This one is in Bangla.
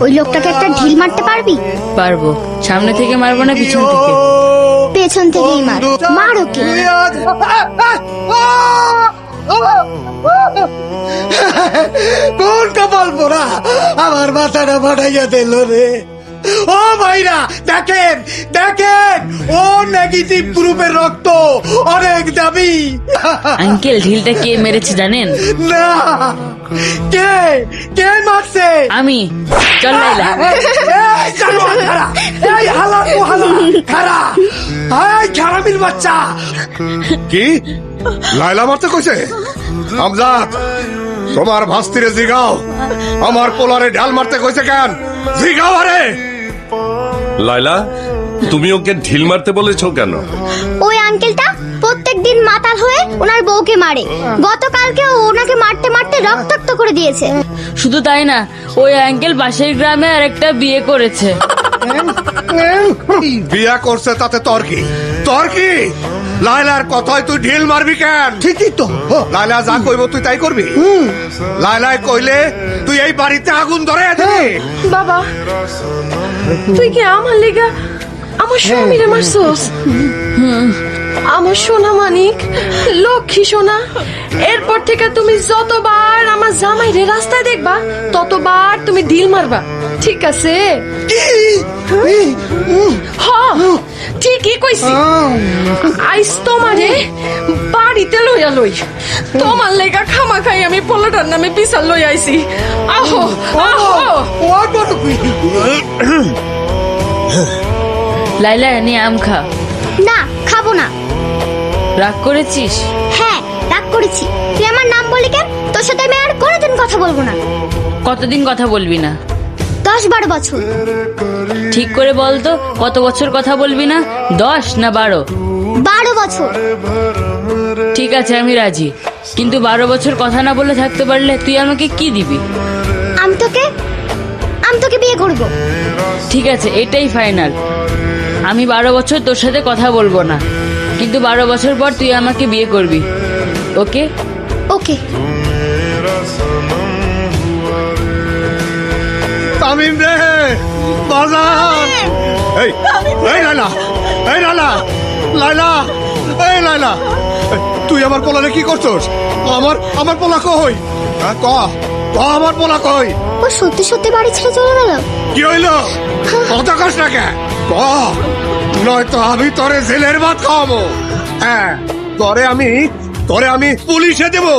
ওই লোকটাকে একটা ঢিল মারতে পারবি? পারবো। সামনে থেকে মারবো না পিছন থেকে? পেছন থেকেই মার। মার ওকে। কোন কপাল পোড়া আমার মাথাটা ফাটাইয়া দিল রে। ও ভাইরা দেখেন দেখেন, ও নেগেটিভ গ্রুপের রক্ত অনেক দাবি। আঙ্কেল, ঢিলটা কে মেরেছে জানেন? না, কে কে মারছে? আমি। চল লাইলা। এই জানোয়ার খারা, এই হালা ও হালা খারা, এই খারামির বাচ্চা। কি লাইলা মারতে কইছে? আমজাদ, তোমার ভাস্তিরে জিগাও, আমার পোলারে ঢাল মারতে কইছে কেন? জিগাও আরে। লাইলা, তুমি ওকে ঢিল মারতে বলেছো কেন? ওই আঙ্কেলটা প্রত্যেকদিন মাতাল হয়ে ওনার বউকে মারে। গতকালকে ওনাকে মারতে মারতে রক্তাক্ত করে দিয়েছে। শুধু তাই না, ওই আঙ্কেল পাশের গ্রামে আরেকটা বিয়ে করেছে। বিয়া করছে তাতে তোর কি? তোর কি? লাইলার কথায় তুই ঢিল মারবি কেন? ঠিকই তো। লাইলা যা কইব তুই তাই করবি? লাইলায় কইলে তুই এই বাড়িতে আগুন ধরে দিবি? বাবা, তুই কি আমার লেগা আমার স্বামীরে মারছস? আমার সোনা মানিক, লক্ষ্মী সোনা, এরপর থেকে তুমি যতবার আমার জামাইরে রাস্তায় দেখবা ততবার তুমি ঢিল মারবা, ঠিক আছে? হ্যাঁ, ঠিকই কইছি। আইস তোমারে বাড়িতে লইয়া লই, তোমার লেগা খামা খাই আমি পোলাটার নামে বিচার লই আইছি। আহো আহো। লাইলা, নিয়ে আম খা। না, খাবো না। রাগ করেছিস? হ্যাঁ, রাগ করেছি। তুই আমার নাম বললি কেন? তোর সাথে আমি আর কোনোদিন কথা বলবো না। কতদিন কথা বলবি না? 10-12 বছর। ঠিক করে বল তো, কত বছর কথা বলবি না? 10 না 12? 12 বছর। ঠিক আছে, আমি রাজি, কিন্তু 12 বছর কথা না বলে থাকতে পারলে তুই আমাকে কি দিবি? আমি তোকে বিয়ে করব। ঠিক আছে, এটাই ফাইনাল। আমি 12 বছর তোর সাথে কথা বলবো না, কিন্তু 12 বছর পর তুই আমাকে বিয়ে করবি। ওকে? ওকে। তামিম রে, বাজার। এই এই লাইলা, এই লাইলা, লাইলা, এই লাইলা, তুই আমার পোলারে কি করছস? আমার পোলা কই? ক ক আমার পোলা কই? ও সত্যি সত্যি বাড়ি ছেড়ে চলে গেল। কি হইলো? কথা কস না কে? ক, নয়তো আমি তোরে জেলের ভাত খাওয়াবো। হ্যাঁ, তোরে আমি পুলিশে দেবো।